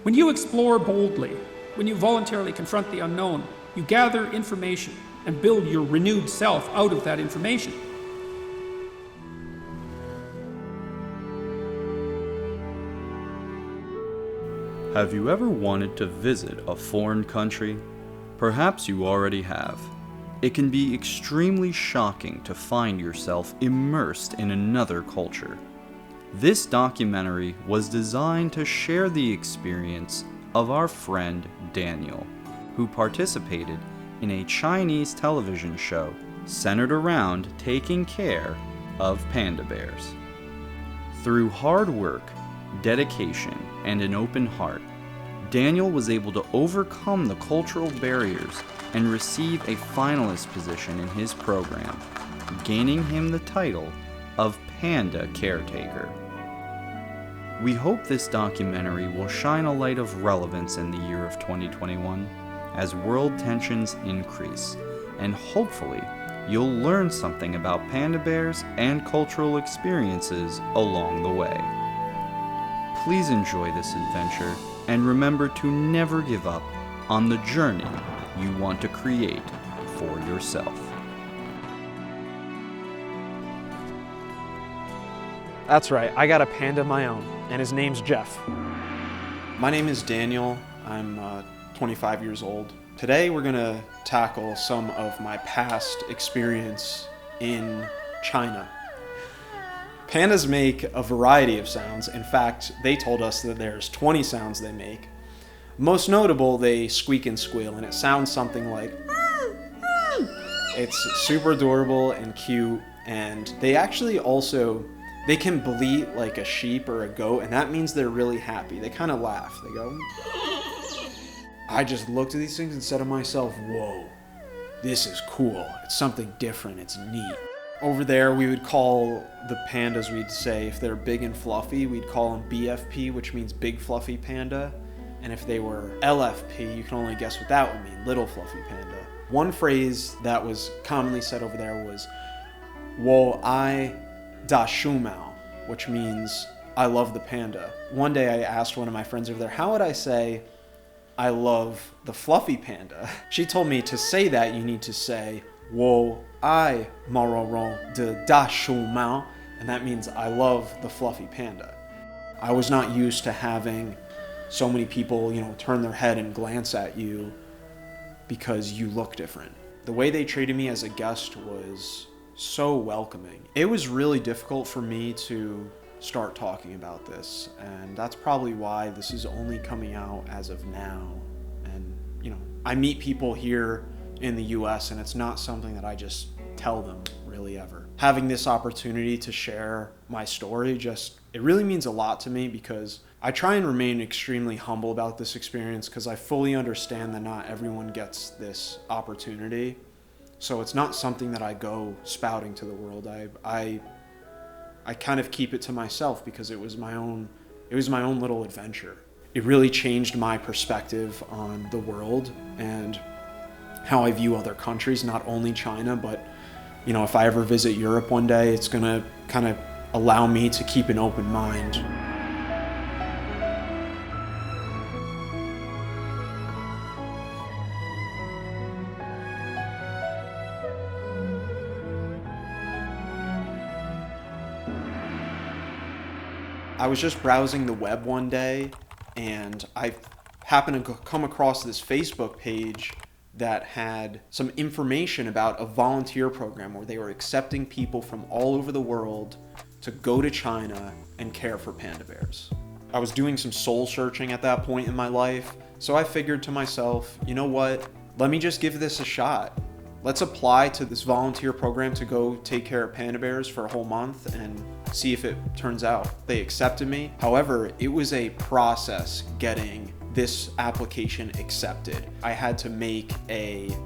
When you explore boldly, when you voluntarily confront the unknown, you gather information and build your renewed self out of that information. Have you ever wanted to visit a foreign country? Perhaps you already have. It can be extremely shocking to find yourself immersed in another culture. This documentary was designed to share the experience of our friend Daniel, who participated in a Chinese television show centered around taking care of panda bears. Through hard work, dedication, and an open heart, Daniel was able to overcome the cultural barriers and receive a finalist position in his program, gaining him the title of Panda Caretaker. We hope this documentary will shine a light of relevance in the year of 2021 as world tensions increase, and hopefully you'll learn something about panda bears and cultural experiences along the way. Please enjoy this adventure and remember to never give up on the journey you want to create for yourself. That's right, I got a panda of my own, and his name's Jeff. My name is Daniel. I'm 25 years old. Today we're gonna tackle some of my past experience in China. Pandas make a variety of sounds. In fact, they told us that there's 20 sounds they make. Most notable, they squeak and squeal, and it sounds something like it's super adorable and cute, and they actually also, they can bleat like a sheep or a goat, and that means they're really happy. They kind of laugh. They go. I just looked at these things and said to myself, whoa, this is cool. It's something different. It's neat. Over there, we would call the pandas, we'd say, if they're big and fluffy, we'd call them BFP, which means big fluffy panda. And if they were LFP, you can only guess what that would mean, little fluffy panda. One phrase that was commonly said over there was, wo ai da shu mao, which means I love the panda. One day I asked one of my friends over there, how would I say I love the fluffy panda? She told me to say that you need to say, wo ai marorong de da shu mao, and that means I love the fluffy panda. I was not used to having so many people, turn their head and glance at you because you look different. The way they treated me as a guest was so welcoming. It was really difficult for me to start talking about this, and that's probably why this is only coming out as of now. And I meet people here in the US, and it's not something that I just tell them really ever. Having this opportunity to share my story, it really means a lot to me, because I try and remain extremely humble about this experience, because I fully understand that not everyone gets this opportunity. So it's not something that I go spouting to the world. I kind of keep it to myself, because it was my own little adventure. It really changed my perspective on the world and how I view other countries, not only China, but if I ever visit Europe one day, it's gonna kind of allow me to keep an open mind. I was just browsing the web one day, and I happened to come across this Facebook page that had some information about a volunteer program where they were accepting people from all over the world to go to China and care for panda bears. I was doing some soul searching at that point in my life, so I figured to myself, you know what, let me just give this a shot. Let's apply to this volunteer program to go take care of panda bears for a whole month and see if it turns out. They accepted me. However, it was a process getting this application accepted. I had to make a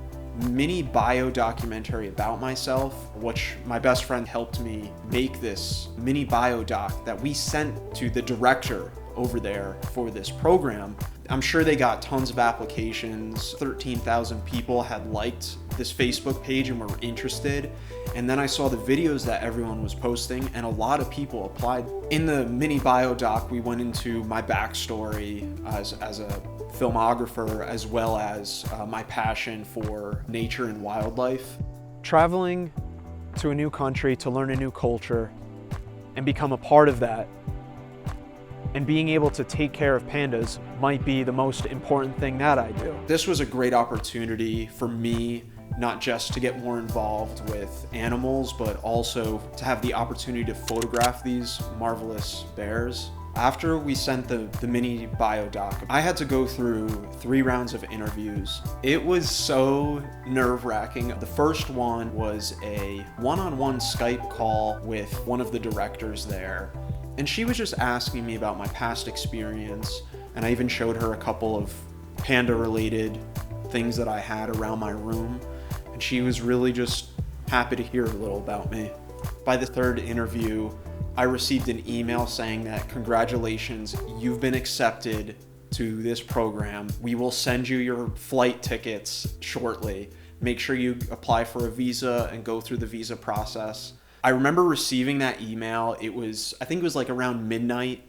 mini bio documentary about myself, which my best friend helped me make this mini bio doc that we sent to the director over there for this program. I'm sure they got tons of applications. 13,000 people had liked this Facebook page and were interested. And then I saw the videos that everyone was posting, and a lot of people applied. In the mini bio doc, we went into my backstory as a filmographer, as well as my passion for nature and wildlife. Traveling to a new country to learn a new culture and become a part of that, and being able to take care of pandas might be the most important thing that I do. This was a great opportunity for me, not just to get more involved with animals, but also to have the opportunity to photograph these marvelous bears. After we sent the mini bio doc, I had to go through 3 rounds of interviews. It was so nerve-wracking. The first one was a one-on-one Skype call with one of the directors there. And she was just asking me about my past experience, and I even showed her a couple of panda-related things that I had around my room, and she was really just happy to hear a little about me. By the 3rd interview, I received an email saying that, congratulations, you've been accepted to this program. We will send you your flight tickets shortly. Make sure you apply for a visa and go through the visa process. I remember receiving that email. I think it was like around midnight,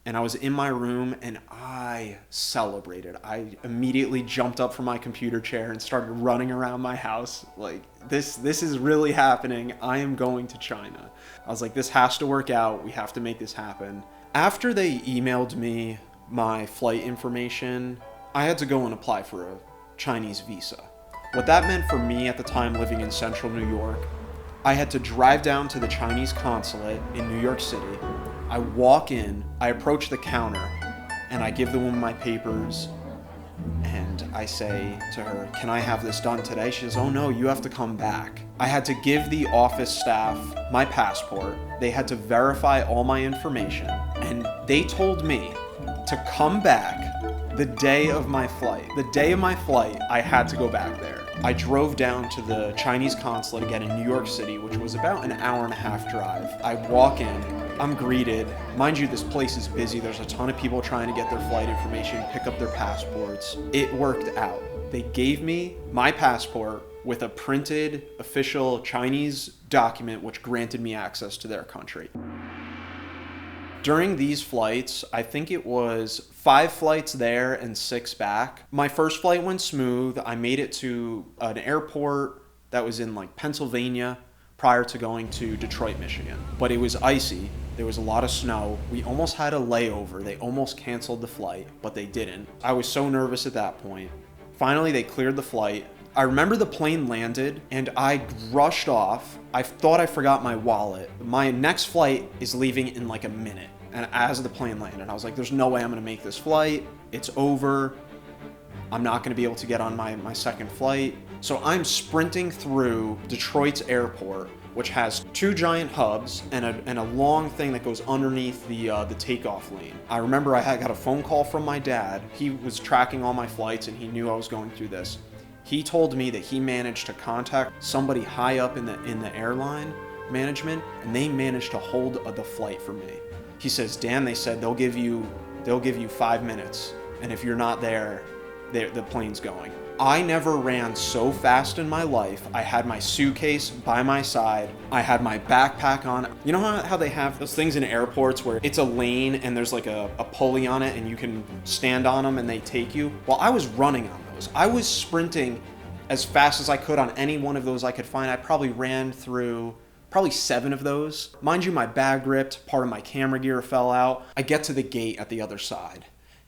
and I was in my room and I celebrated. I immediately jumped up from my computer chair and started running around my house like, this is really happening. I am going to China. I was like, this has to work out. We have to make this happen. After they emailed me my flight information, I had to go and apply for a Chinese visa. What that meant for me at the time living in central New York, I had to drive down to the Chinese consulate in New York City. I walk in, I approach the counter, and I give the woman my papers, and I say to her, can I have this done today? She says, oh no, you have to come back. I had to give the office staff my passport. They had to verify all my information, and they told me to come back the day of my flight. The day of my flight, I had to go back there. I drove down to the Chinese consulate again in New York City, which was about an 1.5-hour drive. I walk in, I'm greeted. Mind you, this place is busy. There's a ton of people trying to get their flight information, pick up their passports. It worked out. They gave me my passport with a printed official Chinese document which granted me access to their country. During these flights, I think it was 5 flights there and 6 back. My first flight went smooth. I made it to an airport that was in like Pennsylvania prior to going to Detroit, Michigan. But it was icy. There was a lot of snow. We almost had a layover. They almost canceled the flight, but they didn't. I was so nervous at that point. Finally, they cleared the flight. I remember the plane landed and I rushed off. I thought I forgot my wallet. My next flight is leaving in like a minute. And as the plane landed, I was like, there's no way I'm gonna make this flight. It's over. I'm not gonna be able to get on my second flight. So I'm sprinting through Detroit's airport, which has 2 giant hubs and a long thing that goes underneath the takeoff lane. I remember I got a phone call from my dad. He was tracking all my flights and he knew I was going through this. He told me that he managed to contact somebody high up in the airline management, and they managed to hold the flight for me. He says, Dan, they said they'll give you 5 minutes, and if you're not there, the plane's going. I never ran so fast in my life. I had my suitcase by my side. I had my backpack on. You know how they have those things in airports where it's a lane and there's like a pulley on it and you can stand on them and they take you? Well, I was running on those. I was sprinting as fast as I could on any one of those I could find. I probably ran through 7 of those. Mind you, my bag ripped, part of my camera gear fell out. I get to the gate at the other side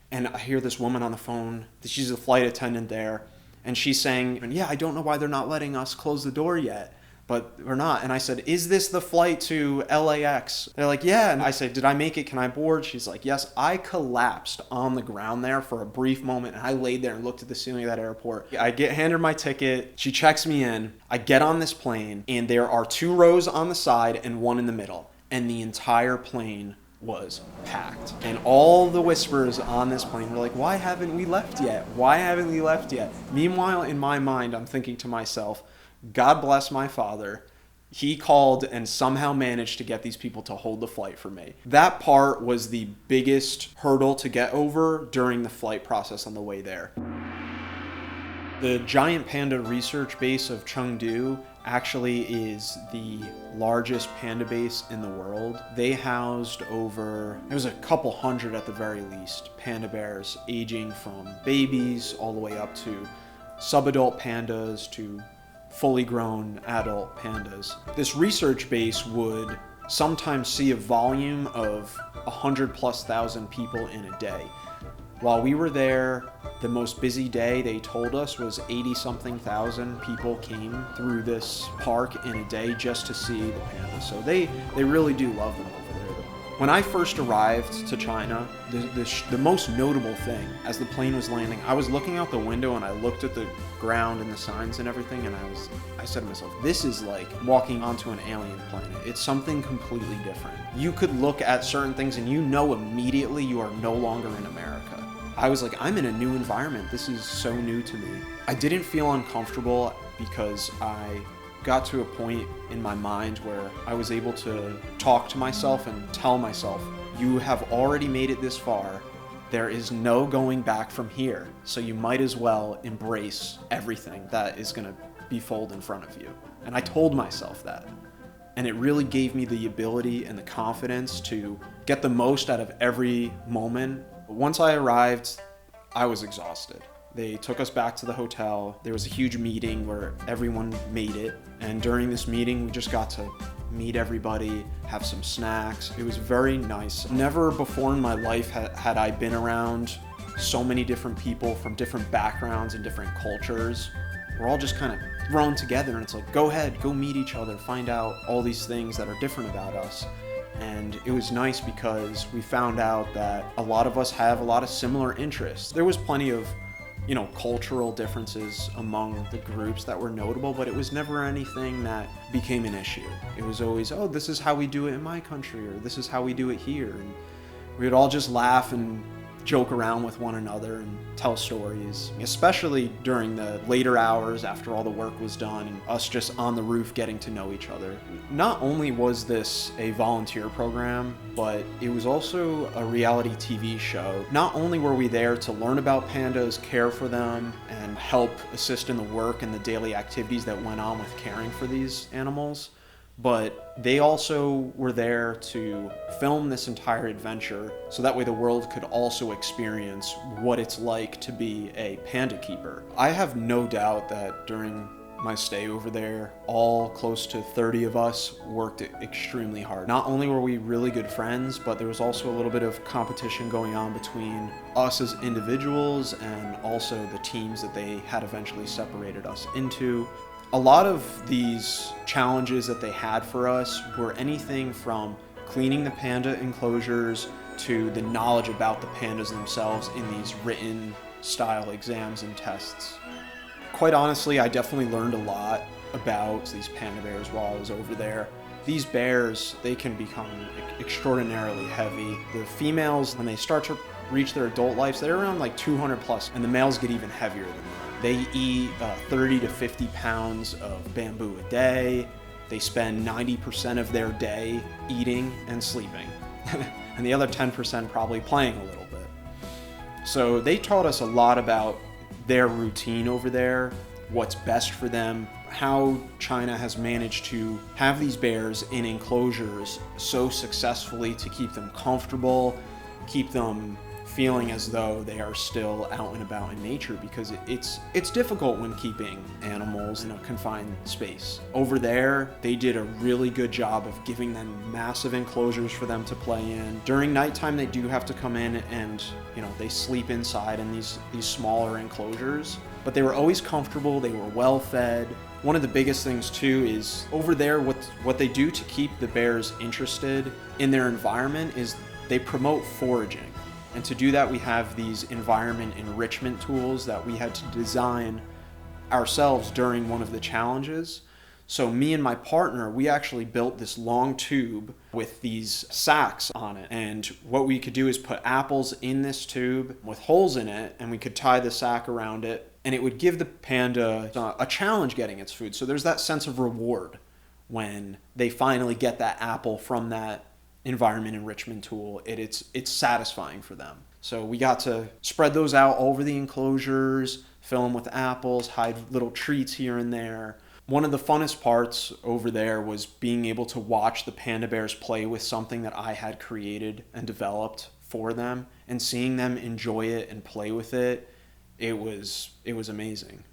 and I hear this woman on the phone. She's a flight attendant there. And she's saying, yeah, I don't know why they're not letting us close the door yet, but we're not. And I said, is this the flight to LAX? They're like, yeah. And I said, did I make it? Can I board? She's like, yes. I collapsed on the ground there for a brief moment. And I laid there and looked at the ceiling of that airport. I get handed my ticket. She checks me in. I get on this plane and there are 2 rows on the side and 1 in the middle. And the entire plane was packed. And all the whispers on this plane were like, why haven't we left yet? Why haven't we left yet? Meanwhile, in my mind, I'm thinking to myself, God bless my father. He called and somehow managed to get these people to hold the flight for me. That part was the biggest hurdle to get over during the flight process on the way there. The giant panda research base of Chengdu actually is the largest panda base in the world. They housed it was a couple hundred at the very least, panda bears aging from babies all the way up to subadult pandas to fully grown adult pandas. This research base would sometimes see a volume of 100,000+ people in a day. While we were there, the most busy day they told us was 80-something thousand people came through this park in a day just to see the pandas. So they really do love them over there. When I first arrived to China, the most notable thing as the plane was landing, I was looking out the window and I looked at the ground and the signs and everything, and I said to myself, this is like walking onto an alien planet. It's something completely different. You could look at certain things and you know immediately you are no longer in America. I was like, I'm in a new environment. This is so new to me. I didn't feel uncomfortable because I got to a point in my mind where I was able to talk to myself and tell myself, you have already made it this far. There is no going back from here. So you might as well embrace everything that is going to befold in front of you. And I told myself that. And it really gave me the ability and the confidence to get the most out of every moment. But once I arrived, I was exhausted. They took us back to the hotel. There was a huge meeting where everyone made it. And during this meeting, we just got to meet everybody, have some snacks. It was very nice. Never before in my life had I been around so many different people from different backgrounds and different cultures. We're all just kind of thrown together, and it's like, go ahead, go meet each other, find out all these things that are different about us. And it was nice because we found out that a lot of us have a lot of similar interests. There was plenty of, cultural differences among the groups that were notable, but it was never anything that became an issue. It was always, oh, this is how we do it in my country, or this is how we do it here. And we would all just laugh and joke around with one another and tell stories, especially during the later hours after all the work was done and us just on the roof getting to know each other. Not only was this a volunteer program, but it was also a reality TV show. Not only were we there to learn about pandas, care for them, and help assist in the work and the daily activities that went on with caring for these animals, but they also were there to film this entire adventure so that way the world could also experience what it's like to be a panda keeper. I have no doubt that during my stay over there, all close to 30 of us worked extremely hard. Not only were we really good friends, but there was also a little bit of competition going on between us as individuals and also the teams that they had eventually separated us into. A lot of these challenges that they had for us were anything from cleaning the panda enclosures to the knowledge about the pandas themselves in these written style exams and tests. Quite honestly, I definitely learned a lot about these panda bears while I was over there. These bears, they can become extraordinarily heavy. The females, when they start to reach their adult lives, they're around like 200+, and the males get even heavier than that. They eat 30 to 50 pounds of bamboo a day. They spend 90% of their day eating and sleeping, and the other 10% probably playing a little bit. So they taught us a lot about their routine over there, what's best for them, how China has managed to have these bears in enclosures so successfully to keep them comfortable, keep them feeling as though they are still out and about in nature, because it's difficult when keeping animals in a confined space. Over there, they did a really good job of giving them massive enclosures for them to play in. During nighttime, they do have to come in and, they sleep inside in these smaller enclosures, but they were always comfortable, they were well fed. One of the biggest things too is over there, what they do to keep the bears interested in their environment is they promote foraging. And to do that, we have these environment enrichment tools that we had to design ourselves during one of the challenges. So me and my partner, we actually built this long tube with these sacks on it. And what we could do is put apples in this tube with holes in it, and we could tie the sack around it, and it would give the panda a challenge getting its food. So there's that sense of reward when they finally get that apple from that environment enrichment tool. It's satisfying for them. So we got to spread those out over the enclosures, fill them with apples, hide little treats here and there. One of the funnest parts over there was being able to watch the panda bears play with something that I had created and developed for them, and seeing them enjoy it and play with it. It was amazing.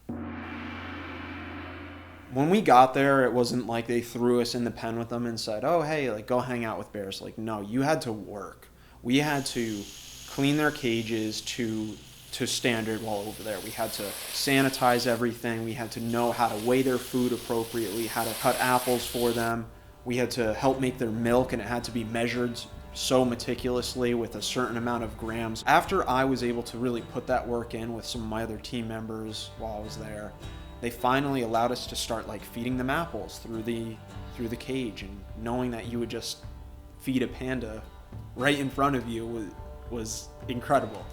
When we got there, it wasn't like they threw us in the pen with them and said, oh, hey, like, go hang out with bears. Like, no, you had to work. We had to clean their cages to standard while over there. We had to sanitize everything. We had to know how to weigh their food appropriately, how to cut apples for them. We had to help make their milk, and it had to be measured so meticulously with a certain amount of grams. After I was able to really put that work in with some of my other team members while I was there, they finally allowed us to start like feeding them apples through the cage, and knowing that you would just feed a panda right in front of you was incredible.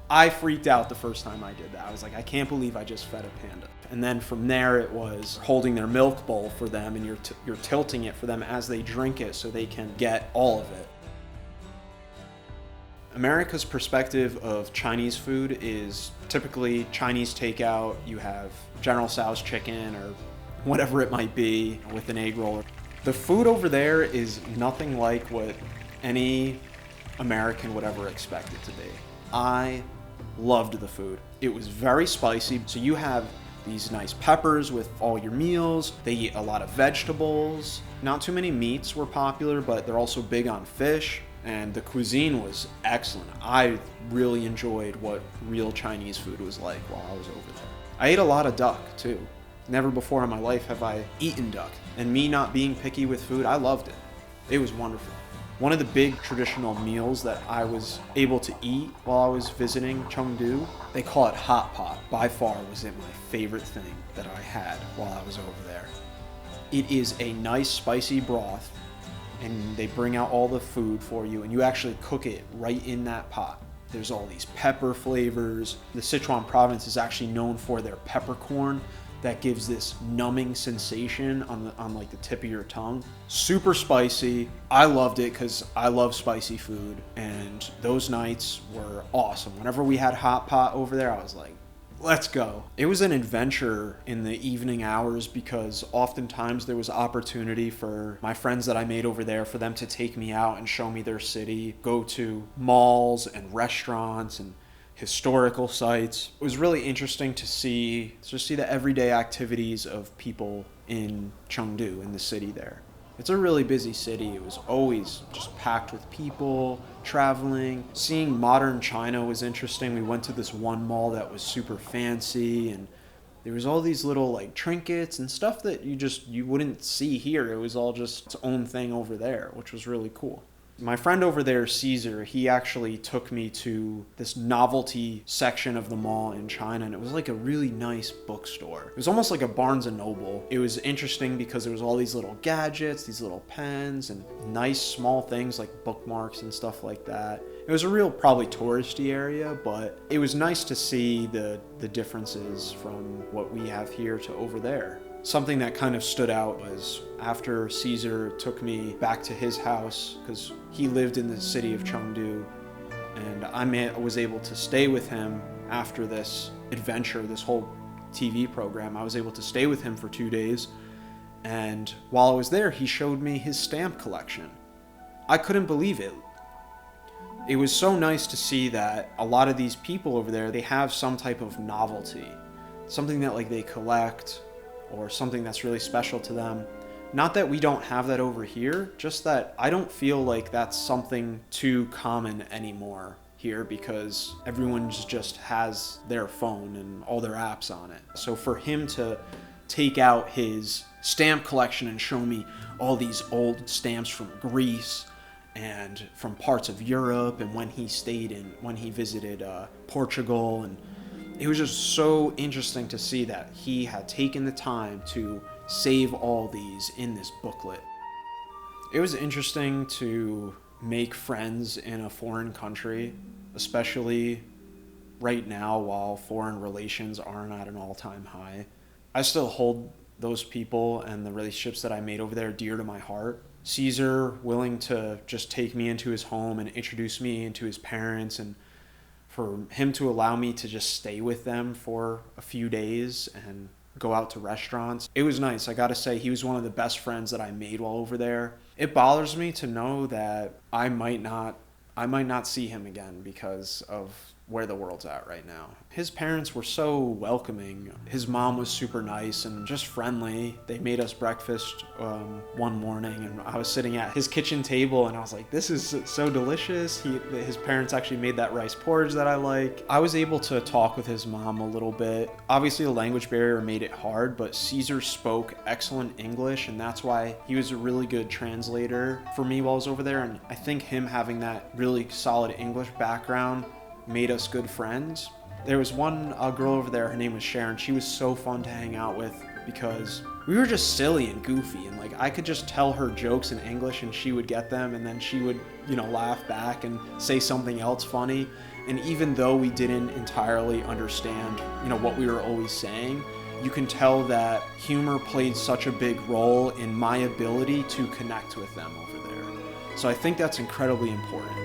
I freaked out the first time I did that. I was like, I can't believe I just fed a panda. And then from there, it was holding their milk bowl for them, and you're tilting it for them as they drink it so they can get all of it. America's perspective of Chinese food is typically Chinese takeout. You have General Tso's chicken or whatever it might be with an egg roll. The food over there is nothing like what any American would ever expect it to be. I loved the food. It was very spicy. So you have these nice peppers with all your meals. They eat a lot of vegetables. Not too many meats were popular, but they're also big on fish. And the cuisine was excellent. I really enjoyed what real Chinese food was like while I was over there. I ate a lot of duck too. Never before in my life have I eaten duck. And me not being picky with food, I loved it. It was wonderful. One of the big traditional meals that I was able to eat while I was visiting Chengdu, they call it hot pot. By far was it my favorite thing that I had while I was over there. It is a nice spicy broth, and they bring out all the food for you, and you actually cook it right in that pot. There's all these pepper flavors. The Sichuan province is actually known for their peppercorn that gives this numbing sensation on like the tip of your tongue. Super spicy. I loved it because I love spicy food, and those nights were awesome. Whenever we had hot pot over there, I was like, let's go. It was an adventure in the evening hours because oftentimes there was opportunity for my friends that I made over there for them to take me out and show me their city, go to malls and restaurants and historical sites. It was really interesting to see the everyday activities of people in Chengdu, in the city there. It's a really busy city. It was always just packed with people, traveling. Seeing modern China was interesting. We went to this one mall that was super fancy, and there was all these little like trinkets and stuff that you wouldn't see here. It was all just its own thing over there, which was really cool. My friend over there, Caesar, he actually took me to this novelty section of the mall in China, and it was like a really nice bookstore. It was almost like a Barnes & Noble. It was interesting because there was all these little gadgets, these little pens, and nice small things like bookmarks and stuff like that. It was a real probably touristy area, but it was nice to see the differences from what we have here to over there. Something that kind of stood out was after Caesar took me back to his house, because he lived in the city of Chengdu, and I was able to stay with him after this adventure, this whole TV program. I was able to stay with him for 2 days, and while I was there, he showed me his stamp collection. I couldn't believe it. It was so nice to see that a lot of these people over there, they have some type of novelty, something that like they collect, or something that's really special to them. Not that we don't have that over here, just that I don't feel like that's something too common anymore here, because everyone just has their phone and all their apps on it. So for him to take out his stamp collection and show me all these old stamps from Greece and from parts of Europe, and when he visited Portugal, and it was just so interesting to see that he had taken the time to save all these in this booklet. It was interesting to make friends in a foreign country, especially right now while foreign relations aren't at an all-time high. I still hold those people and the relationships that I made over there dear to my heart. Caesar willing to just take me into his home and introduce me into his parents, and for him to allow me to just stay with them for a few days and go out to restaurants. It was nice. I gotta say, he was one of the best friends that I made while over there. It bothers me to know that I might not see him again because of where the world's at right now. His parents were so welcoming. His mom was super nice and just friendly. They made us breakfast one morning, and I was sitting at his kitchen table and I was like, this is so delicious. His parents actually made that rice porridge that I like. I was able to talk with his mom a little bit. Obviously the language barrier made it hard, but Caesar spoke excellent English, and that's why he was a really good translator for me while I was over there. And I think him having that really solid English background made us good friends. There was one girl over there, her name was Sharon. She was so fun to hang out with because we were just silly and goofy, and like I could just tell her jokes in English and she would get them, and then she would, laugh back and say something else funny. And even though we didn't entirely understand, what we were always saying, you can tell that humor played such a big role in my ability to connect with them over there. So I think that's incredibly important.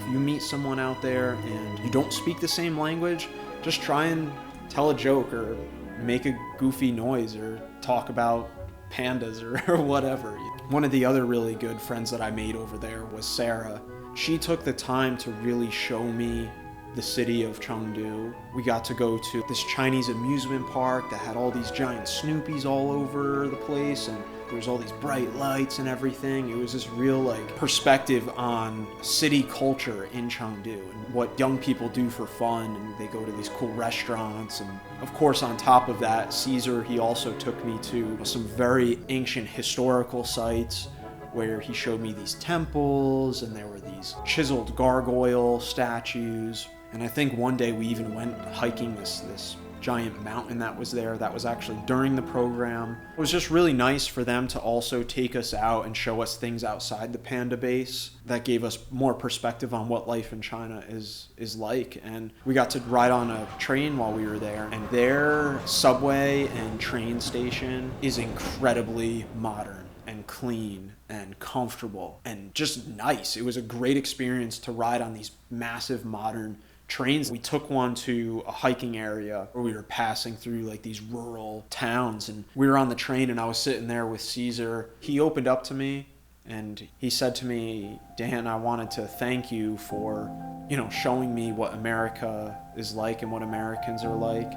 If you meet someone out there and you don't speak the same language, just try and tell a joke or make a goofy noise or talk about pandas or whatever. One of the other really good friends that I made over there was Sarah. She took the time to really show me the city of Chengdu. We got to go to this Chinese amusement park that had all these giant Snoopies all over the place, and there was all these bright lights and everything. It was this real perspective on city culture in Chengdu and what young people do for fun, and they go to these cool restaurants. And of course, on top of that, Caesar, he also took me to some very ancient historical sites where he showed me these temples, and there were these chiseled gargoyle statues. And I think one day we even went hiking this giant mountain that was there. That was actually during the program. It was just really nice for them to also take us out and show us things outside the Panda base that gave us more perspective on what life in China is like. And we got to ride on a train while we were there, and their subway and train station is incredibly modern and clean and comfortable and just nice. It was a great experience to ride on these massive modern trains. We took one to a hiking area where we were passing through these rural towns, and we were on the train, and I was sitting there with Caesar. He opened up to me and he said to me, Dan, I wanted to thank you for, showing me what America is like and what Americans are like.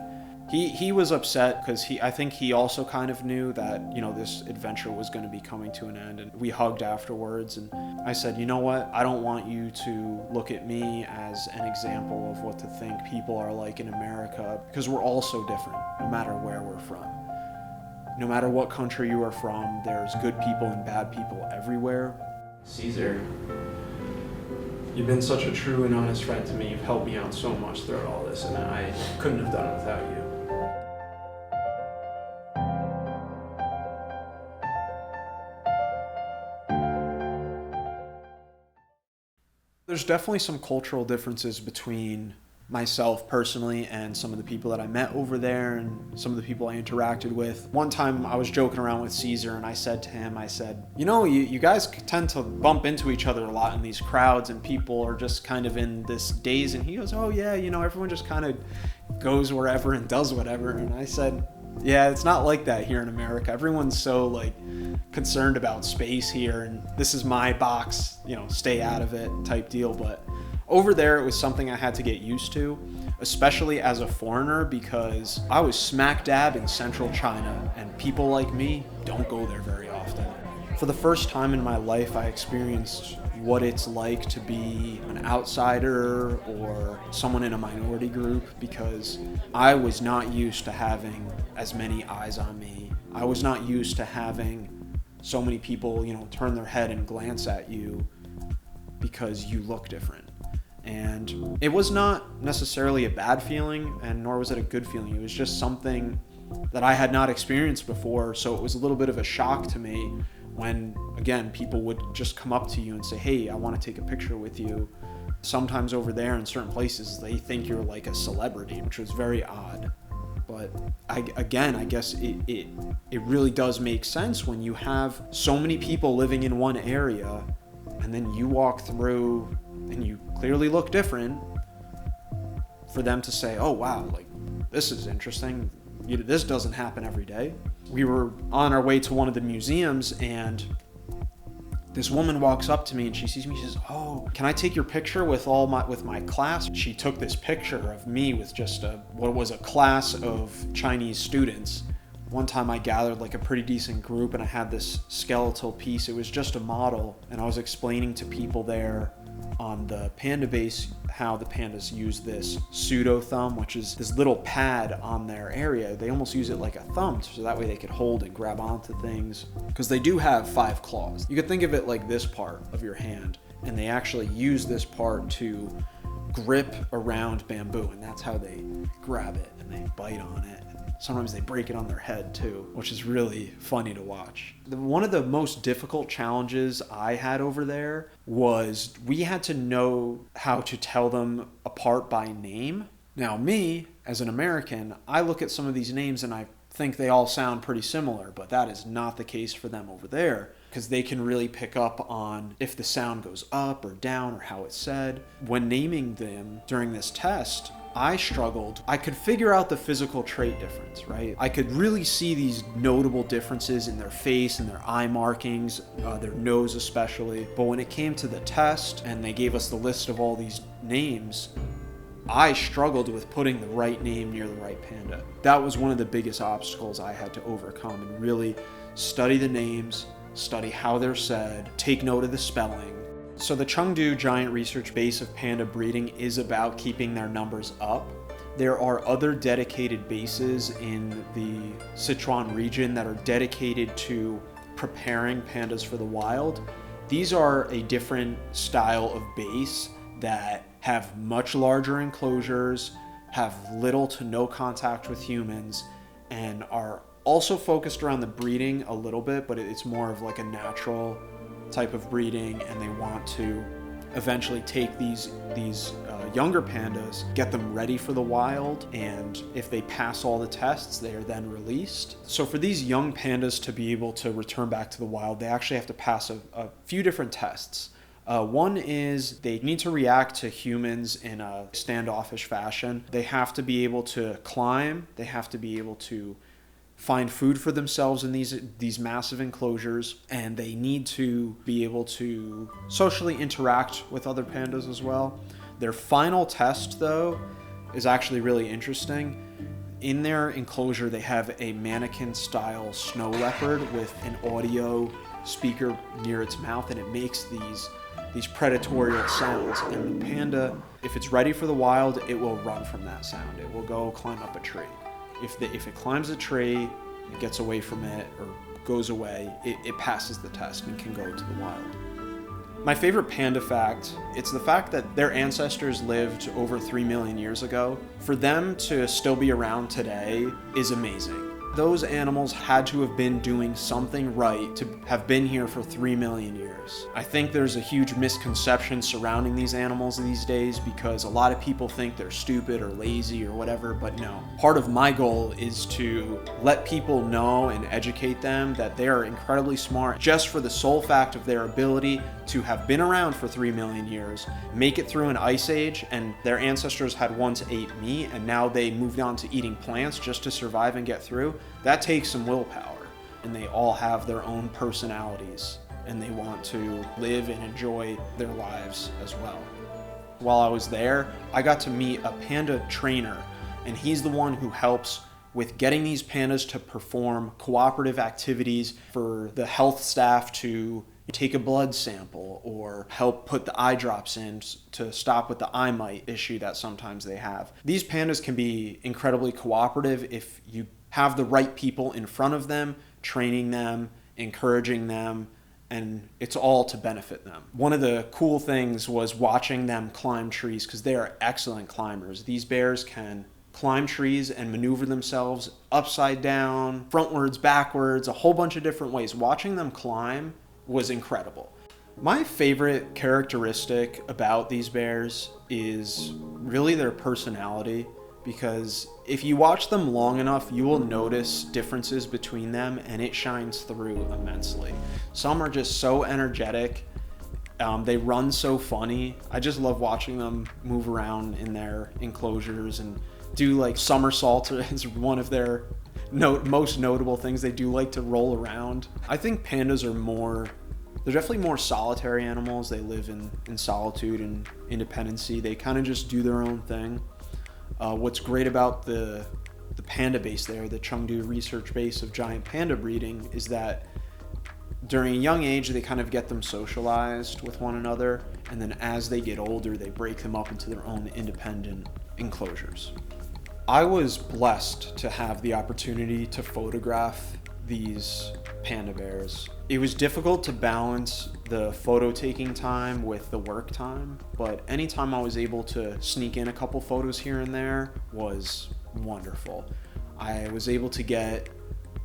He was upset because I think he also kind of knew that, this adventure was going to be coming to an end, and we hugged afterwards. And I said, you know what? I don't want you to look at me as an example of what to think people are like in America, because we're all so different, no matter where we're from. No matter what country you are from, there's good people and bad people everywhere. Caesar, you've been such a true and honest friend to me. You've helped me out so much throughout all this, and I couldn't have done it without you. There's definitely some cultural differences between myself personally and some of the people that I met over there and some of the people I interacted with. One time I was joking around with Caesar, and I said to him, you guys tend to bump into each other a lot in these crowds, and people are just kind of in this daze. And he goes, oh yeah, everyone just kind of goes wherever and does whatever. And I said, yeah, it's not like that here in America. Everyone's so concerned about space here, and this is my box, stay out of it type deal. But over there, it was something I had to get used to, especially as a foreigner, because I was smack dab in central China, and people like me don't go there very often. For the first time in my life, I experienced what it's like to be an outsider or someone in a minority group, because I was not used to having as many eyes on me. I was not used to having so many people, turn their head and glance at you because you look different. And it was not necessarily a bad feeling, and nor was it a good feeling. It was just something that I had not experienced before, so it was a little bit of a shock to me when, again, people would just come up to you and say, hey, I want to take a picture with you. Sometimes over there in certain places, they think you're like a celebrity, which was very odd. But I guess it really does make sense when you have so many people living in one area, and then you walk through and you clearly look different, for them to say, oh wow, like, this is interesting. This doesn't happen every day. We were on our way to one of the museums, and this woman walks up to me and she sees me. She says, oh, can I take your picture with my class? She took this picture of me with just what was a class of Chinese students. One time I gathered like a pretty decent group, and I had this skeletal piece. It was just a model, and I was explaining to people there on the panda base how the pandas use this pseudo thumb, which is this little pad on their area. They almost use it like a thumb, so that way they could hold and grab onto things, because they do have 5 claws. You could think of it like this part of your hand, and they actually use this part to grip around bamboo, and that's how they grab it, and they bite on it. Sometimes they break it on their head too, which is really funny to watch. One of the most difficult challenges I had over there was we had to know how to tell them apart by name. Now me, as an American, I look at some of these names and I think they all sound pretty similar, but that is not the case for them over there, because they can really pick up on if the sound goes up or down or how it's said. When naming them during this test, I struggled. I could figure out the physical trait difference, right? I could really see these notable differences in their face and their eye markings, their nose especially. But when it came to the test and they gave us the list of all these names, I struggled with putting the right name near the right panda. That was one of the biggest obstacles I had to overcome, and really study the names, study how they're said, take note of the spelling. So the Chengdu Giant Research Base of Panda Breeding is about keeping their numbers up. There are other dedicated bases in the Sichuan region that are dedicated to preparing pandas for the wild. These are a different style of base that have much larger enclosures, have little to no contact with humans, and are also focused around the breeding a little bit, but it's more of like a natural type of breeding, and they want to eventually take these younger pandas, get them ready for the wild, and if they pass all the tests, they are then released. So for these young pandas to be able to return back to the wild, they actually have to pass a few different tests. One is they need to react to humans in a standoffish fashion. They have to be able to climb, they have to be able to find food for themselves in these massive enclosures, and they need to be able to socially interact with other pandas as well. Their final test, though, is actually really interesting. In their enclosure, they have a mannequin-style snow leopard with an audio speaker near its mouth, and it makes these predatorial sounds. And the panda, if it's ready for the wild, it will run from that sound. It will go climb up a tree. If it climbs a tree, it gets away from it or goes away, it passes the test and can go to the wild. My favorite panda fact, it's the fact that their ancestors lived over 3 million years ago. For them to still be around today is amazing. Those animals had to have been doing something right to have been here for 3 million years. I think there's a huge misconception surrounding these animals these days, because a lot of people think they're stupid or lazy or whatever, but no. Part of my goal is to let people know and educate them that they are incredibly smart just for the sole fact of their ability to have been around for 3 million years, make it through an ice age, and their ancestors had once ate meat and now they moved on to eating plants just to survive and get through. That takes some willpower, and they all have their own personalities, and they want to live and enjoy their lives as well. While I was there, I got to meet a panda trainer, and he's the one who helps with getting these pandas to perform cooperative activities for the health staff to take a blood sample or help put the eye drops in to stop with the eye mite issue that sometimes they have. These pandas can be incredibly cooperative if you have the right people in front of them, training them, encouraging them, and it's all to benefit them. One of the cool things was watching them climb trees, because they are excellent climbers. These bears can climb trees and maneuver themselves upside down, frontwards, backwards, a whole bunch of different ways. Watching them climb was incredible. My favorite characteristic about these bears is really their personality. because if you watch them long enough, you will notice differences between them, and it shines through immensely. Some are just so energetic. They run so funny. I just love watching them move around in their enclosures and do like somersaults is one of their most notable things. They do like to roll around. I think pandas are they're definitely more solitary animals. They live in solitude and independency. They kind of just do their own thing. What's great about the panda base there, the Chengdu research base of giant panda breeding, is that during a young age, they kind of get them socialized with one another, and then as they get older, they break them up into their own independent enclosures. I was blessed to have the opportunity to photograph these panda bears. It was difficult to balance the photo taking time with the work time, but anytime I was able to sneak in a couple photos here and there was wonderful. I was able to get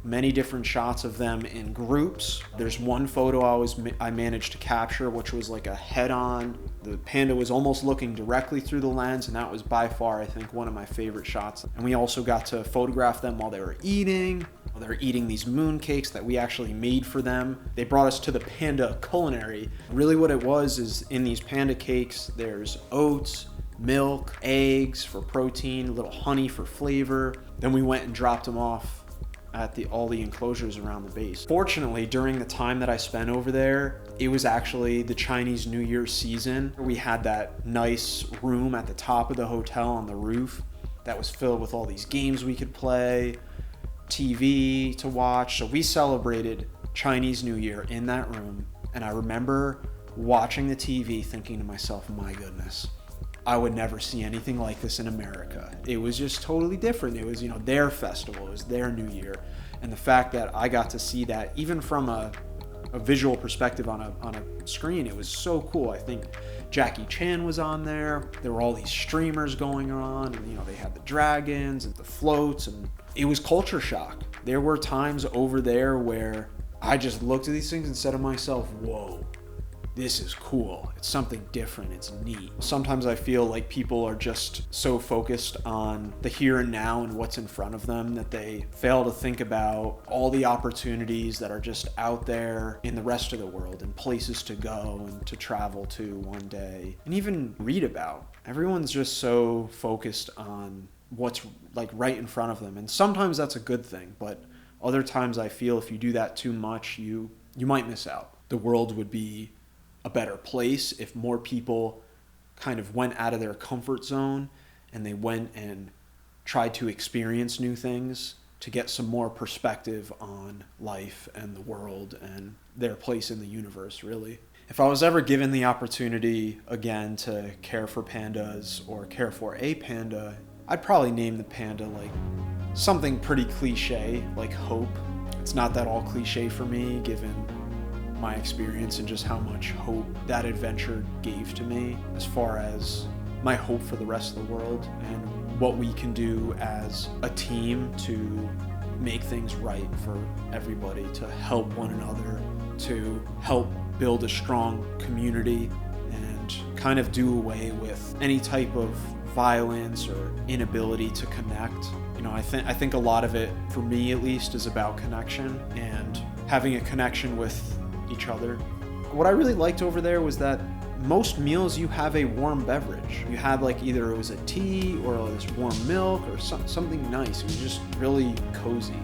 many different shots of them in groups. There's one photo I managed to capture, which was like a head-on. The panda was almost looking directly through the lens, and that was by far, I think, one of my favorite shots. And we also got to photograph them while they were eating. They were eating these moon cakes that we actually made for them. They brought us to the panda culinary. Really what it was is in these panda cakes, there's oats, milk, eggs for protein, a little honey for flavor. Then we went and dropped them off at all the enclosures around the base. Fortunately, during the time that I spent over there, it was actually the Chinese New Year season. We had that nice room at the top of the hotel on the roof that was filled with all these games we could play, TV to watch. So we celebrated Chinese New Year in that room, and I remember watching the TV thinking to myself, my goodness, I would never see anything like this in America. It was just totally different. It was, their festival, it was their New Year. And the fact that I got to see that, even from a visual perspective on a screen, it was so cool. I think Jackie Chan was on there. There were all these streamers going on, and they had the dragons and the floats, and it was culture shock. There were times over there where I just looked at these things and said to myself, whoa, this is cool. It's something different. It's neat. Sometimes I feel like people are just so focused on the here and now and what's in front of them that they fail to think about all the opportunities that are just out there in the rest of the world and places to go and to travel to one day and even read about. Everyone's just so focused on what's like right in front of them. And sometimes that's a good thing, but other times I feel if you do that too much, you might miss out. The world would be a better place if more people kind of went out of their comfort zone and they went and tried to experience new things to get some more perspective on life and the world and their place in the universe, really. If I was ever given the opportunity again to care for pandas or care for a panda, I'd probably name the panda like something pretty cliche, like Hope. It's not that all cliche for me, given my experience and just how much hope that adventure gave to me as far as my hope for the rest of the world and what we can do as a team to make things right for everybody, to help one another, to help build a strong community and kind of do away with any type of violence or inability to connect. I think a lot of it, for me at least, is about connection and having a connection with each other. What I really liked over there was that most meals you have a warm beverage. You had like either it was a tea or this warm milk or something nice. It was just really cozy.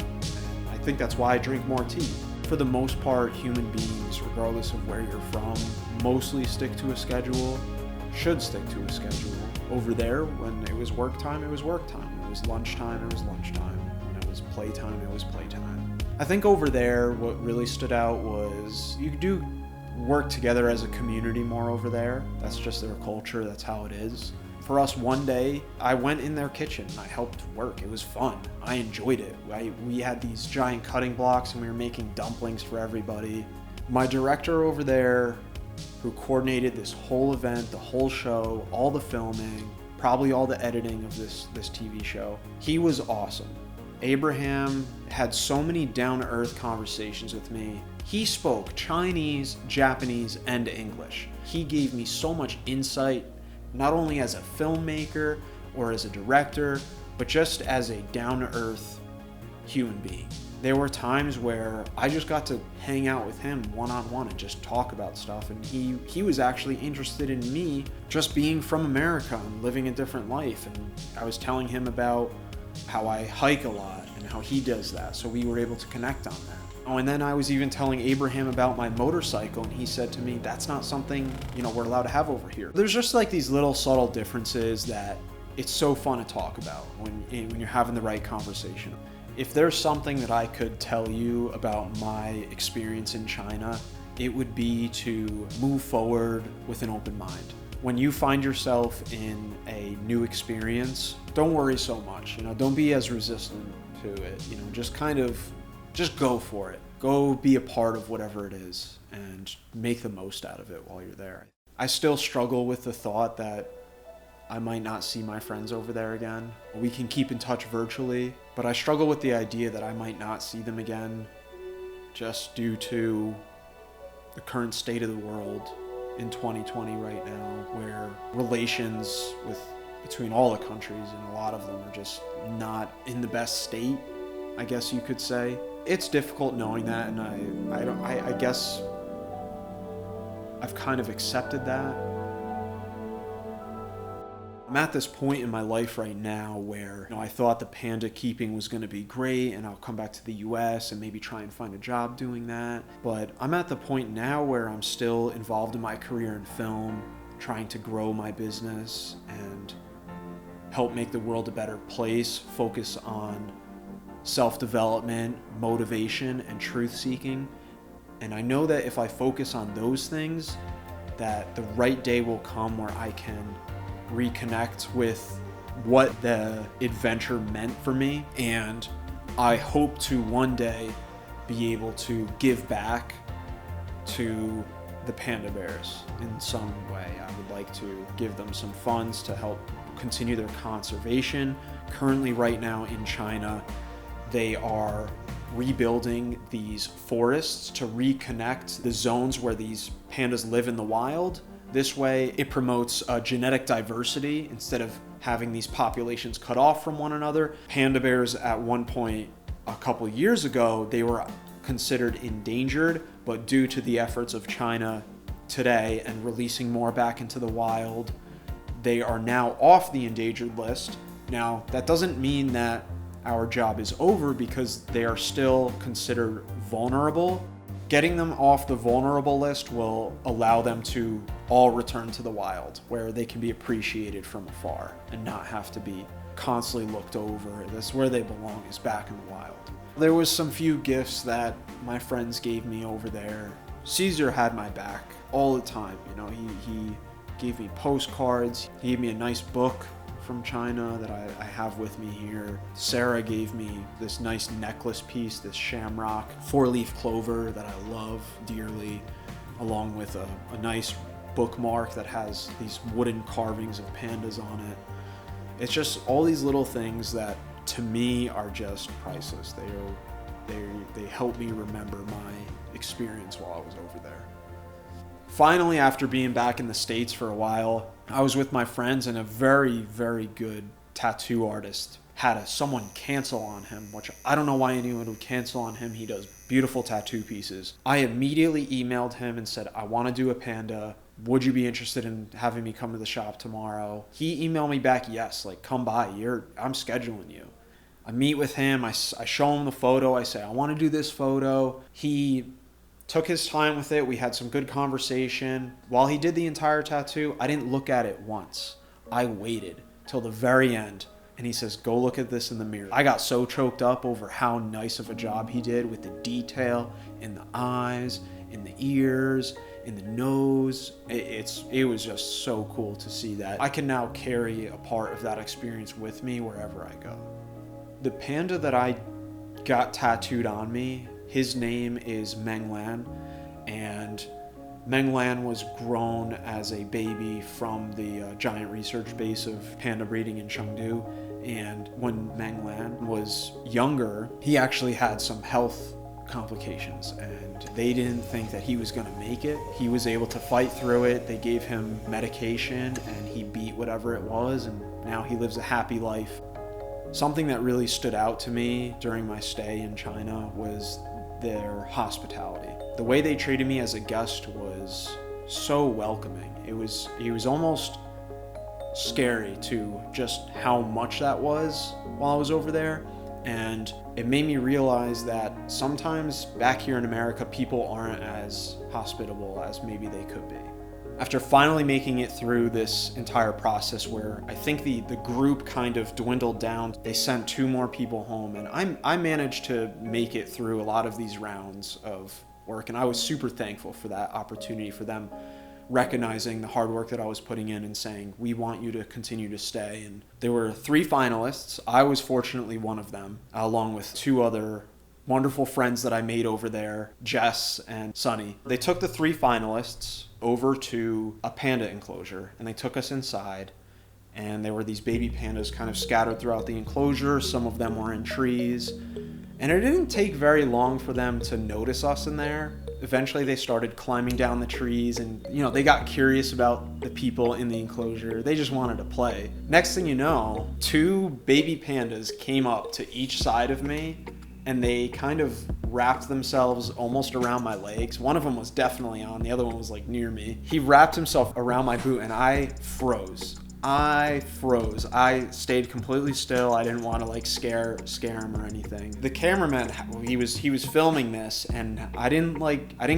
I think that's why I drink more tea. For the most part, human beings, regardless of where you're from, mostly stick to a schedule, should stick to a schedule. Over there, when it was work time, it was work time. When it was lunchtime, it was lunchtime. When it was playtime, it was playtime. I think over there, what really stood out was you do work together as a community more over there. That's just their culture. That's how it is. For us, one day, I went in their kitchen and I helped work. It was fun. I enjoyed it. We had these giant cutting blocks and we were making dumplings for everybody. My director over there, who coordinated this whole event, the whole show, all the filming, probably all the editing of this TV show, he was awesome. Abraham had so many down-to-earth conversations with me. He spoke Chinese, Japanese, and English. He gave me so much insight, not only as a filmmaker or as a director, but just as a down-to-earth human being. There were times where I just got to hang out with him one-on-one and just talk about stuff, and he was actually interested in me just being from America and living a different life, and I was telling him about how I hike a lot and how he does that, so we were able to connect on that. Oh, and then I was even telling Abraham about my motorcycle, and he said to me, that's not something, we're allowed to have over here. There's just like these little subtle differences that it's so fun to talk about when you're having the right conversation. If there's something that I could tell you about my experience in China, it would be to move forward with an open mind. When you find yourself in a new experience, don't worry so much. Don't be as resistant to it. Just go for it. Go be a part of whatever it is and make the most out of it while you're there. I still struggle with the thought that I might not see my friends over there again. We can keep in touch virtually, but I struggle with the idea that I might not see them again just due to the current state of the world in 2020 right now, where relations between all the countries, and a lot of them are just not in the best state, I guess you could say. It's difficult knowing that, and I guess I've kind of accepted that. I'm at this point in my life right now where I thought the panda keeping was going to be great and I'll come back to the US and maybe try and find a job doing that. But I'm at the point now where I'm still involved in my career in film, trying to grow my business and help make the world a better place, focus on self-development, motivation, and truth-seeking. And I know that if I focus on those things, that the right day will come where I can reconnect with what the adventure meant for me, and I hope to one day be able to give back to the Panda Bears in some way. I would like to give them some funds to help continue their conservation. Currently, right now in China, they are rebuilding these forests to reconnect the zones where these pandas live in the wild. This way, it promotes genetic diversity instead of having these populations cut off from one another. Panda bears at one point a couple years ago, they were considered endangered, but due to the efforts of China today and releasing more back into the wild, they are now off the endangered list. Now, that doesn't mean that our job is over because they are still considered vulnerable. Getting them off the vulnerable list will allow them to all return to the wild, where they can be appreciated from afar and not have to be constantly looked over. That's where they belong, is back in the wild. There was some few gifts that my friends gave me over there. Caesar had my back all the time. He gave me postcards. He gave me a nice book from China that I have with me here. Sarah gave me this nice necklace piece, this shamrock 4-leaf clover that I love dearly, along with a nice bookmark that has these wooden carvings of pandas on it. It's just all these little things that to me are just priceless. They help me remember my experience while I was over there. Finally, after being back in the States for a while, I was with my friends, and a very, very good tattoo artist had someone cancel on him, which I don't know why anyone would cancel on him. He does beautiful tattoo pieces. I immediately emailed him and said, I want to do a panda. Would you be interested in having me come to the shop tomorrow? He emailed me back, yes, come by. I'm scheduling you. I meet with him. I show him the photo. I say, I want to do this photo. He took his time with it. We had some good conversation. While he did the entire tattoo, I didn't look at it once. I waited till the very end, and he says, go look at this in the mirror. I got so choked up over how nice of a job he did with the detail in the eyes, in the ears, in the nose. It was just so cool to see that. I can now carry a part of that experience with me wherever I go. The panda that I got tattooed on me, his name is Meng Lan, and Meng Lan was grown as a baby from the giant research base of panda breeding in Chengdu. And when Meng Lan was younger, he actually had some health complications, and they didn't think that he was going to make it. He was able to fight through it. They gave him medication, and he beat whatever it was, and now he lives a happy life. Something that really stood out to me during my stay in China was their hospitality. The way they treated me as a guest was so welcoming. It was almost scary to just how much that was while I was over there. And it made me realize that sometimes back here in America, people aren't as hospitable as maybe they could be. After finally making it through this entire process where I think the group kind of dwindled down, they sent 2 more people home, and I managed to make it through a lot of these rounds of work, and I was super thankful for that opportunity, for them recognizing the hard work that I was putting in and saying, we want you to continue to stay. And there were 3 finalists. I was fortunately one of them, along with 2 other wonderful friends that I made over there, Jess and Sunny. They took the 3 finalists over to a panda enclosure, and they took us inside, and there were these baby pandas kind of scattered throughout the enclosure. Some of them were in trees, and it didn't take very long for them to notice us in there. Eventually they started climbing down the trees, and they got curious about the people in the enclosure. They just wanted to play. Next thing you know, 2 baby pandas came up to each side of me, and they kind of wrapped themselves almost around my legs. One of them was definitely on, the other one was like near me. He wrapped himself around my boot, and I froze. I stayed completely still. I didn't want to like scare him or anything. The cameraman, he was filming this, and I didn't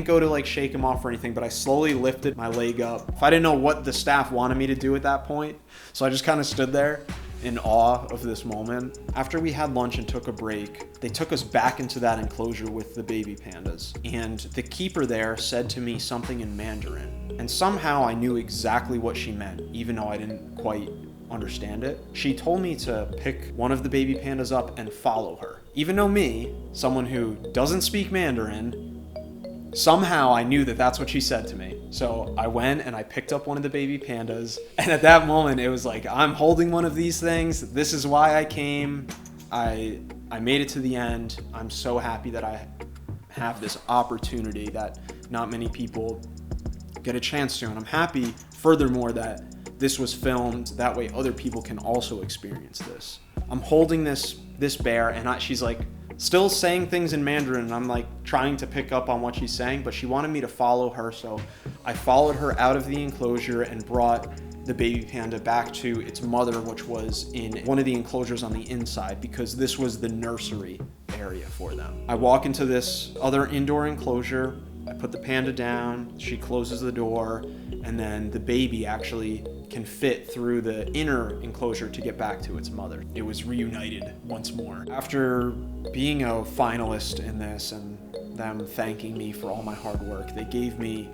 go to like shake him off or anything, but I slowly lifted my leg up. I didn't know what the staff wanted me to do at that point, so I just kind of stood there in awe of this moment. After we had lunch and took a break, they took us back into that enclosure with the baby pandas, and the keeper there said to me something in Mandarin, and somehow I knew exactly what she meant, even though I didn't quite understand it. She told me to pick one of the baby pandas up and follow her. Even though me, someone who doesn't speak Mandarin, somehow I knew that that's what she said to me. So I went and I picked up one of the baby pandas, and at that moment it was like, I'm holding one of these things. This is why I came. I made it to the end. I'm so happy that I have this opportunity that not many people get a chance to, and I'm happy furthermore that this was filmed, that way other people can also experience this. I'm holding this bear, and she's like still saying things in Mandarin, and I'm like trying to pick up on what she's saying, but she wanted me to follow her, so I followed her out of the enclosure and brought the baby panda back to its mother, which was in one of the enclosures on the inside, because this was the nursery area for them. I walk into this other indoor enclosure, I put the panda down, she closes the door, and then the baby actually can fit through the inner enclosure to get back to its mother. It was reunited once more. After being a finalist in this and them thanking me for all my hard work, they gave me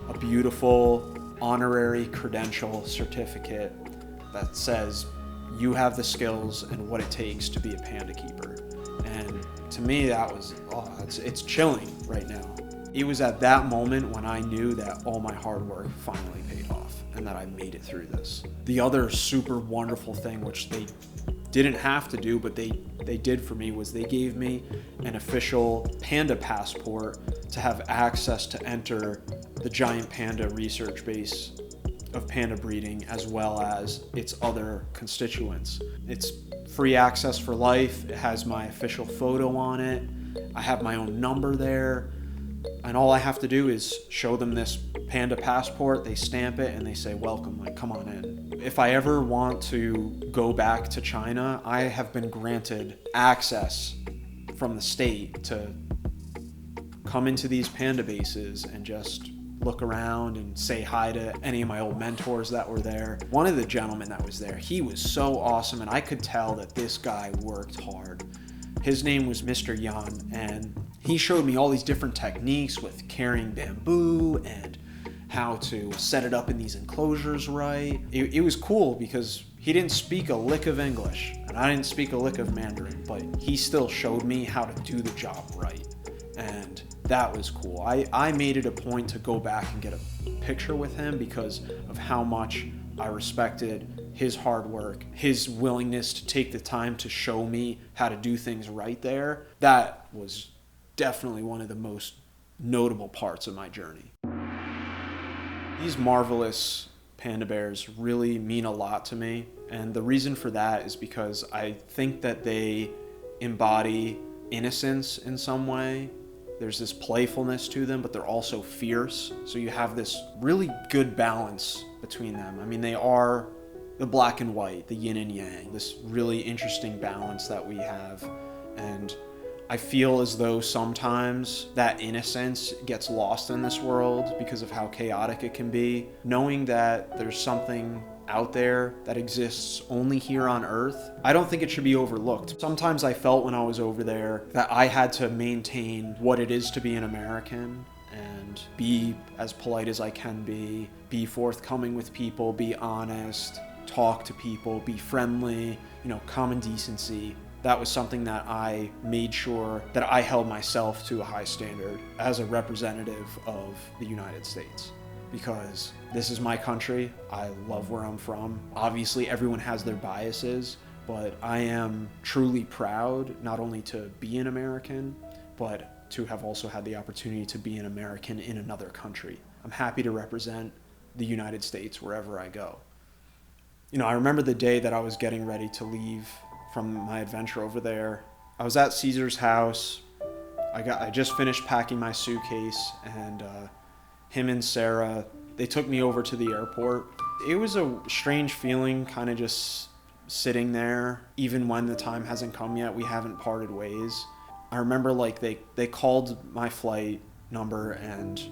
a beautiful honorary credential certificate that says you have the skills and what it takes to be a panda keeper. And to me that was, it's chilling right now. It was at that moment when I knew that all my hard work finally paid off and that I made it through this. The other super wonderful thing, which they didn't have to do, but they did for me, was they gave me an official panda passport to have access to enter the giant panda research base of panda breeding, as well as its other constituents. It's free access for life. It has my official photo on it. I have my own number there. And all I have to do is show them this panda passport, they stamp it, and they say, welcome, like, come on in. If I ever want to go back to China, I have been granted access from the state to come into these panda bases and just look around and say hi to any of my old mentors that were there. One of the gentlemen that was there, he was so awesome, and I could tell that this guy worked hard. His name was Mr. Yan, and he showed me all these different techniques with carrying bamboo and how to set it up in these enclosures right. It was cool because he didn't speak a lick of English, and I didn't speak a lick of Mandarin, but he still showed me how to do the job right. And that was cool. I made it a point to go back and get a picture with him because of how much I respected his hard work, his willingness to take the time to show me how to do things right there. That was definitely one of the most notable parts of my journey. These marvelous panda bears really mean a lot to me. And the reason for that is because I think that they embody innocence in some way. There's this playfulness to them, but they're also fierce. So you have this really good balance between them. I mean, they are the black and white, the yin and yang, this really interesting balance that we have. And I feel as though sometimes that innocence gets lost in this world because of how chaotic it can be. Knowing that there's something out there that exists only here on Earth, I don't think it should be overlooked. Sometimes I felt when I was over there that I had to maintain what it is to be an American and be as polite as I can be forthcoming with people, be honest, talk to people, be friendly, common decency. That was something that I made sure that I held myself to a high standard as a representative of the United States. Because this is my country, I love where I'm from. Obviously, everyone has their biases, but I am truly proud not only to be an American, but to have also had the opportunity to be an American in another country. I'm happy to represent the United States wherever I go. I remember the day that I was getting ready to leave from my adventure over there. I was at Caesar's house. I just finished packing my suitcase, and him and Sarah, they took me over to the airport. It was a strange feeling, kind of just sitting there, even when the time hasn't come yet. We haven't parted ways. I remember they called my flight number, and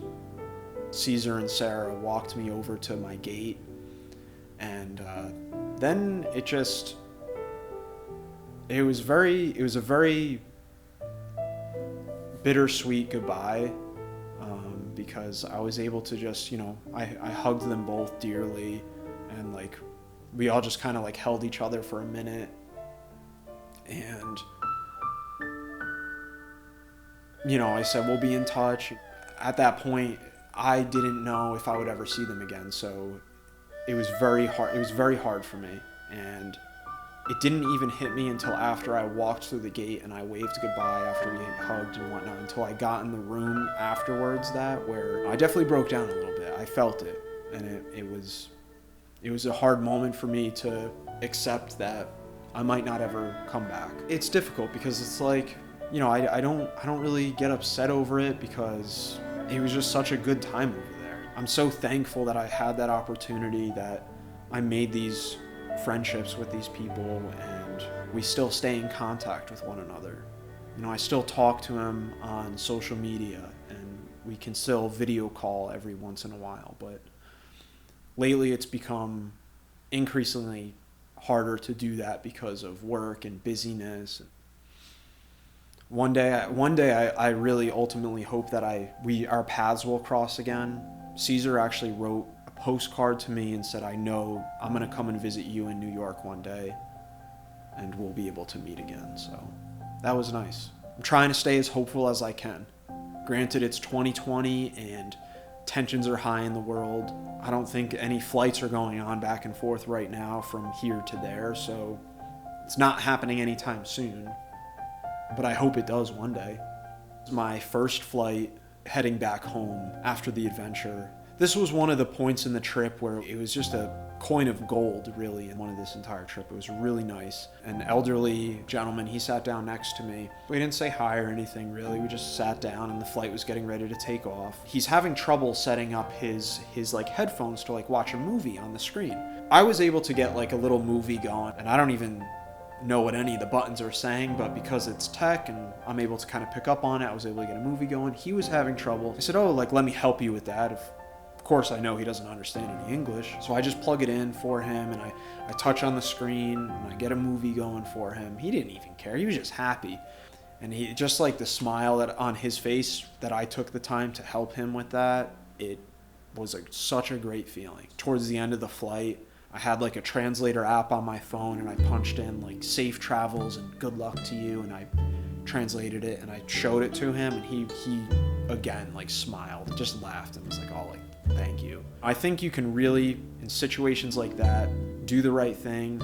Caesar and Sarah walked me over to my gate, and then it was a very bittersweet goodbye, because I was able to just, I hugged them both dearly, and we all just kind of held each other for a minute, and I said, we'll be in touch. At that point, I didn't know if I would ever see them again, so it was very hard for me, and it didn't even hit me until after I walked through the gate and I waved goodbye after we hugged and whatnot, until I got in the room afterwards, where I definitely broke down a little bit. I felt it, and it was a hard moment for me to accept that I might not ever come back. It's difficult because it's I don't really get upset over it, because it was just such a good time over there. I'm so thankful that I had that opportunity, that I made these friendships with these people, and we still stay in contact with one another. I still talk to him on social media, and we can still video call every once in a while, but lately it's become increasingly harder to do that because of work and busyness. One day I really ultimately hope that our paths will cross again. Caesar actually wrote a postcard to me and said, I know I'm going to come and visit you in New York one day, and we'll be able to meet again. So that was nice. I'm trying to stay as hopeful as I can. Granted, it's 2020 and tensions are high in the world. I don't think any flights are going on back and forth right now from here to there, so it's not happening anytime soon. But I hope it does one day. My first flight heading back home after the adventure. This was one of the points in the trip where it was just a coin of gold, really, in one of this entire trip. It was really nice. An elderly gentleman, he sat down next to me. We didn't say hi or anything, really. We just sat down, and the flight was getting ready to take off. He's having trouble setting up his headphones to watch a movie on the screen. I was able to get a little movie going, and I don't even know what any of the buttons are saying, but because it's tech and I'm able to kind of pick up on it, I was able to get a movie going. He was having trouble. I said, let me help you with that. Of course, I know he doesn't understand any English, so I just plug it in for him, and I touch on the screen, and I get a movie going for him. He didn't even care. He was just happy. And he just the smile on his face that I took the time to help him with that, it was such a great feeling. Towards the end of the flight, I had a translator app on my phone, and I punched in safe travels and good luck to you, and I translated it, and I showed it to him, and he again smiled, just laughed, and was thank you. I think you can really, in situations like that, do the right thing,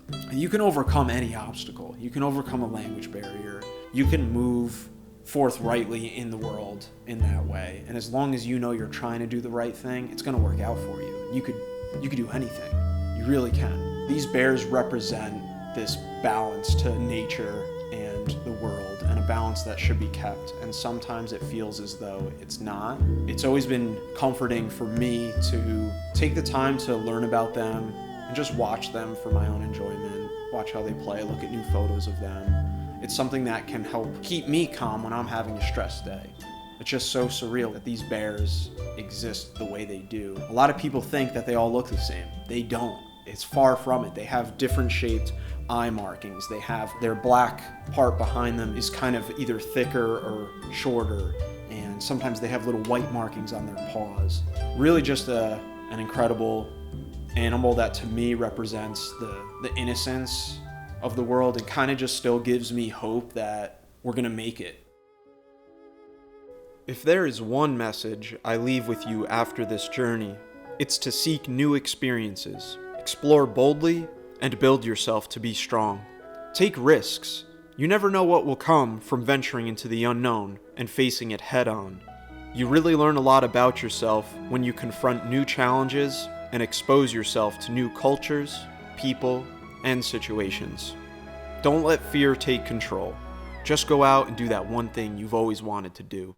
and you can overcome any obstacle. You can overcome a language barrier. You can move forthrightly in the world in that way, and as long as you know you're trying to do the right thing, it's going to work out for you. You could you can do anything. You really can. These bears represent this balance to nature and the world, and a balance that should be kept, and sometimes it feels as though it's not. It's always been comforting for me to take the time to learn about them and just watch them for my own enjoyment, watch how they play, look at new photos of them. It's something that can help keep me calm when I'm having a stressed day. It's just so surreal that these bears exist the way they do. A lot of people think that they all look the same. They don't. It's far from it. They have different shaped eye markings. They have their black part behind them is kind of either thicker or shorter, and sometimes they have little white markings on their paws. Really just an incredible animal that to me represents the innocence of the world, and kind of just still gives me hope that we're gonna make it. If there is one message I leave with you after this journey, it's to seek new experiences, explore boldly, and build yourself to be strong. Take risks. You never know what will come from venturing into the unknown and facing it head on. You really learn a lot about yourself when you confront new challenges and expose yourself to new cultures, people, and situations. Don't let fear take control. Just go out and do that one thing you've always wanted to do.